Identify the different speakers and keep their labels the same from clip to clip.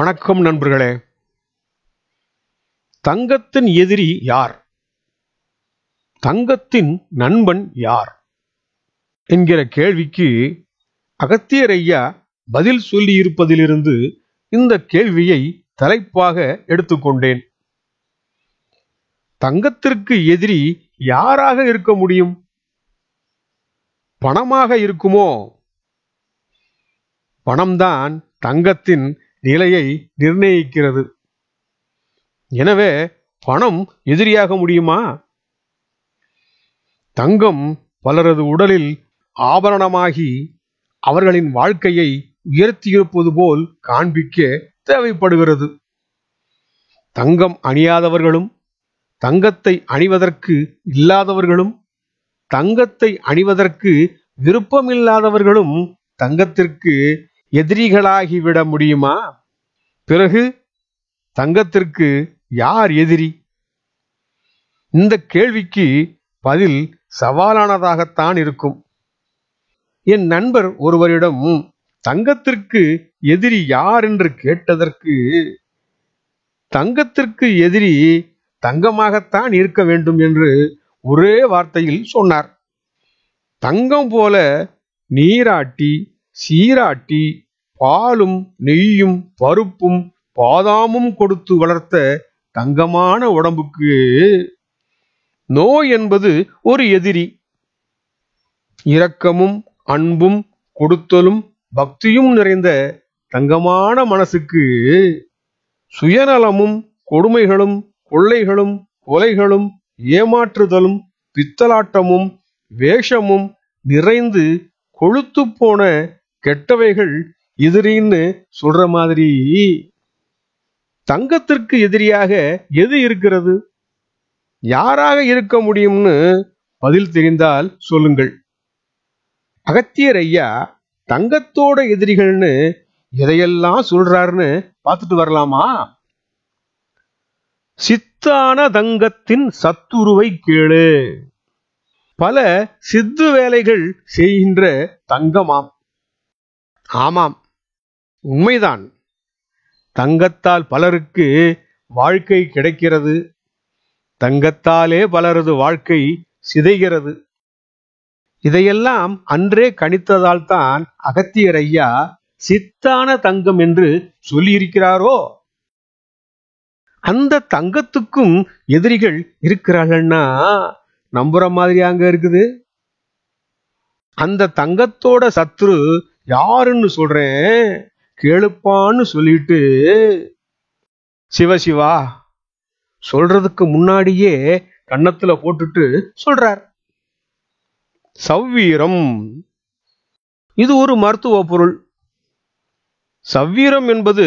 Speaker 1: வணக்கம் நண்பர்களே. தங்கத்தின் எதிரி யார்? தங்கத்தின் நண்பன் யார் என்கிற கேள்விக்கு அகத்தியர் ஐயா பதில் சொல்லியிருப்பதிலிருந்து இந்த கேள்வியை தலைப்பாக எடுத்துக்கொண்டேன். தங்கத்திற்கு எதிரி யாராக இருக்க முடியும்? பணமாக இருக்குமோ? பணம்தான் தங்கத்தின் நிலையை நிர்ணயிக்கிறது. எனவே பணம் எதிரியாக முடியுமா? தங்கம் பலரது உடலில் ஆபரணமாகி அவர்களின் வாழ்க்கையை உயர்த்தியிருப்பது போல் காண்பிக்க தேவைப்படுகிறது. தங்கம் அணியாதவர்களும் தங்கத்தை அணிவதற்கு இல்லாதவர்களும் தங்கத்தை அணிவதற்கு விருப்பமில்லாதவர்களும் தங்கத்திற்கு எதிரிகளாகிவிட முடியுமா? பிறகு தங்கத்திற்கு யார் எதிரி? இந்த கேள்விக்கு பதில் சவாலானதாகத்தான் இருக்கும். என் நண்பர் ஒருவரிடம் தங்கத்திற்கு எதிரி யார் என்று கேட்டதற்கு, தங்கத்திற்கு எதிரி தங்கமாகத்தான் இருக்க வேண்டும் என்று ஒரே வார்த்தையில் சொன்னார். தங்கம் போல நீராட்டி சீராட்டி பாலும் நெய்யும் பருப்பும் பாதாமும் கொடுத்து வளர்த்த தங்கமான உடம்புக்கு நோய் என்பது ஒரு எதிரி. இரக்கமும் அன்பும் கொடுத்தலும் பக்தியும் நிறைந்த தங்கமான மனசுக்கு சுயநலமும் கொடுமைகளும் கொள்ளைகளும் கொலைகளும் ஏமாற்றுதலும் பித்தலாட்டமும் வேஷமும் நிறைந்து கொழுத்து போன கெட்டவைகள் எதிரின்னு சொல்ற மாதிரி தங்கத்திற்கு எதிரியாக எது இருக்கிறது? யாராக இருக்க முடியும்னு பதில் தெரிந்தால் சொல்லுங்கள். அகத்தியர் ஐயா தங்கத்தோட எதிரிகள்னு எதையெல்லாம் சொல்றாருன்னு பார்த்துட்டு வரலாமா? சித்தான தங்கத்தின் சத்துருவை கேளு. பல சித்து வேலைகள் செய்கின்ற தங்கமாம். ஆமாம், உண்மைதான். தங்கத்தால் பலருக்கு வாழ்க்கை கிடைக்கிறது. தங்கத்தாலே பலரது வாழ்க்கை சிதைகிறது. இதையெல்லாம் அன்றே கணித்ததால் தான் அகத்தியர் ஐயா சித்தான தங்கம் என்று சொல்லியிருக்கிறாரோ? அந்த தங்கத்துக்கும் எதிரிகள் இருக்கிறார்கள்னா நம்புற மாதிரி அங்க இருக்குது. அந்த தங்கத்தோட சத்ரு யாருன்னு சொல்றேன் கேளுப்பான்னு சொல்லிட்டு சிவசிவா சொல்றதுக்கு முன்னாடியே கன்னத்துல போட்டுட்டு சொல்றார். சவ்வீரம். இது ஒரு மருத்துவ பொருள். சவ்வீரம் என்பது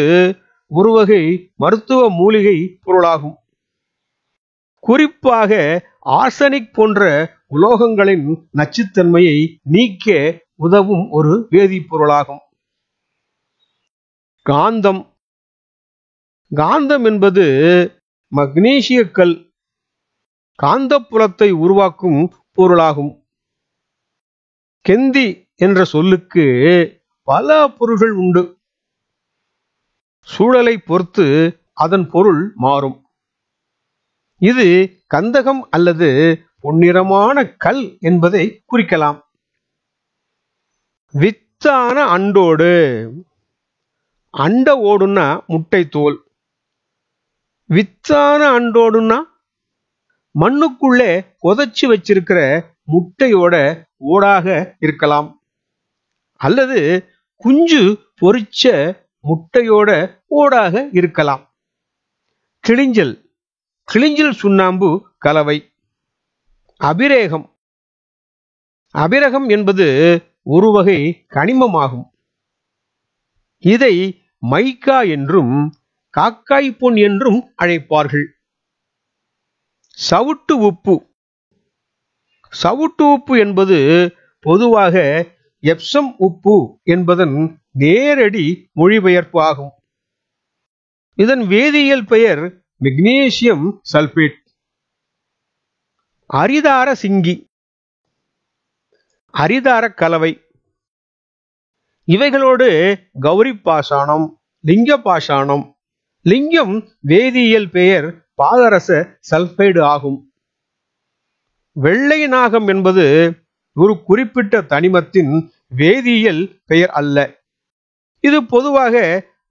Speaker 1: ஒரு வகை மருத்துவ மூலிகை பொருளாகும். குறிப்பாக ஆர்சனிக் போன்ற உலோகங்களின் நச்சுத்தன்மையை நீக்க உதவும் ஒரு வேதிப்பொருளாகும். காந்தம். காந்தம் என்பது மக்னீசிய கல், காந்தப்புலத்தை உருவாக்கும் பொருளாகும். கெந்தி என்ற சொல்லுக்கு பல பொருள்கள் உண்டு. சூழலை பொறுத்து அதன் பொருள் மாறும். இது கந்தகம் அல்லது பொன்னிறமான கல் என்பதை குறிக்கலாம். வித்தான அண்டோடு. அண்ட ஓடுன்னா முட்டை தோல். வித்தான அண்டோடுன்னா மண்ணுக்குள்ளே புதைச்சு வச்சிருக்கிற முட்டையோட ஓடாக இருக்கலாம். அல்லது குஞ்சு பொரிச்ச முட்டையோட ஓடாக இருக்கலாம். கிளிஞ்சல். கிளிஞ்சல் சுண்ணாம்பு கலவை. அபிரேகம். அபிரகம் என்பது ஒரு வகை கனிமமாகும். இதை மைக்கா என்றும் காக்காய் பொன் என்றும் அழைப்பார்கள். சவுட்டு உப்பு. சவுட்டு உப்பு என்பது பொதுவாக எப்சம் உப்பு என்பதன் நேரடி மொழிபெயர்ப்பு ஆகும். இதன் வேதியியல் பெயர் மெக்னீசியம் சல்பேட். அரிதார சிங்கி. அரிதார கலவை. இவைகளோடு கௌரி பாசானம், லிங்க பாஷாணம். லிங்கம் வேதியியல் பெயர் பாதரச சல்பைடு ஆகும். வெள்ளை நாகம் என்பது ஒரு குறிப்பிட்ட தனிமத்தின் வேதியியல் பெயர் அல்ல. இது பொதுவாக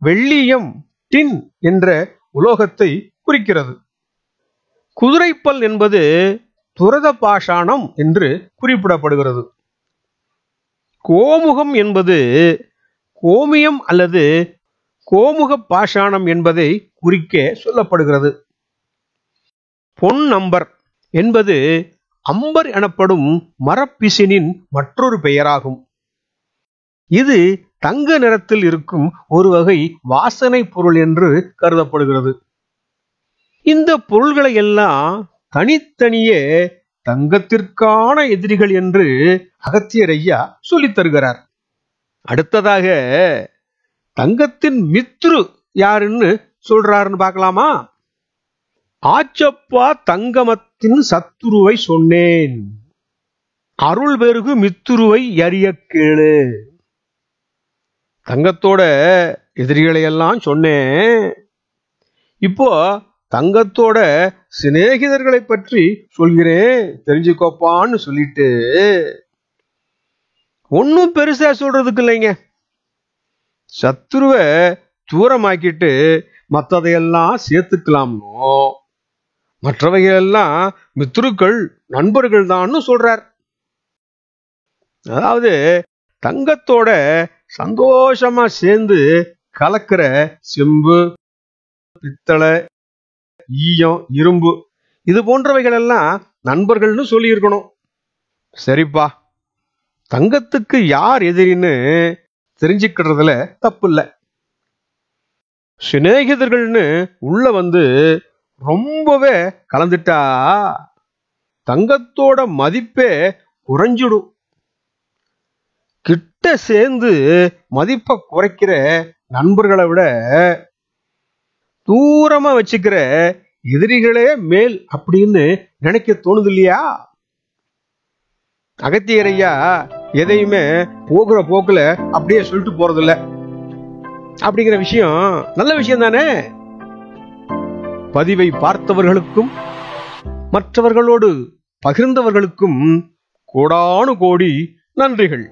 Speaker 1: வெள்ளீயம் டின் என்ற உலோகத்தை குறிக்கிறது. குதிரைப்பல் என்பது துரத பாஷாணம் என்று குறிப்பிடப்படுகிறது. கோமுகம் என்பது கோமியம் அல்லது கோமுக பாஷாணம் என்பதை குறிக்க சொல்லப்படுகிறது. பொன் அம்பர் என்பது அம்பர் எனப்படும் மரப்பிசினின் மற்றொரு பெயராகும். இது தங்க நிறத்தில் இருக்கும் ஒரு வகை வாசனை பொருள் என்று கருதப்படுகிறது. இந்த பொருள்களை எல்லாம் தனித்தனியே தங்கத்திற்கான எதிரிகள் என்று அகத்தியர் ஐயா சொல்லித் தருகிறார். அடுத்ததாக தங்கத்தின் மித்ரு யாருன்னு சொல்றாருன்னு பார்க்கலாமா? ஆச்சப்பா தங்கமத்தின் சத்துருவை சொன்னேன், அருள் பெருகு மித்துருவை அறிய கேளு. தங்கத்தோட எதிரிகளை எல்லாம் சொன்னேன், இப்போ தங்கத்தோட சிநேகிதர்களை பற்றி சொல்கிறேன், தெரிஞ்சுக்கோப்பான்னு சொல்லிட்டு ஒன்னும் பெருசா சொல்றதுக்கு இல்லைங்க. சத்துருவை தூரமாக்கிட்டு மற்றதையெல்லாம் சேர்த்துக்கலாம்னோ, மற்றவைகளெல்லாம் மித்ருக்கள் நண்பர்கள் தான் சொல்றார். அதாவது தங்கத்தோட சந்தோஷமா சேர்ந்து கலக்கிற செம்பு, பித்தளை, ஈயம், இரும்பு இது போன்றவைகள் எல்லாம் நண்பர்கள்னு சொல்லி இருக்கணும். சரிப்பா, தங்கத்துக்கு யார் எதிரின்னு தெரிஞ்சுக்கிறதுல தப்பு இல்லை. சிநேகிதர்கள்னு உள்ள வந்து ரொம்பவே கலந்துட்டா தங்கத்தோட மதிப்பே குறைஞ்சிடும். கிட்ட சேர்ந்து மதிப்பை குறைக்கிற நண்பர்களை விட தூரமா வச்சுக்கிற எதிரிகளே மேல் அப்படின்னு நினைக்க தோணுது இல்லையா? அகத்தியரையா எதையுமே போகிற போக்குல அப்படியே சொல்லிட்டு போறதில்ல. அப்படிங்கிற விஷயம் நல்ல விஷயம் தானே. பதிவை பார்த்தவர்களுக்கும் மற்றவர்களோடு பகிர்ந்தவர்களுக்கும் கோடானு கோடி நன்றிகள்.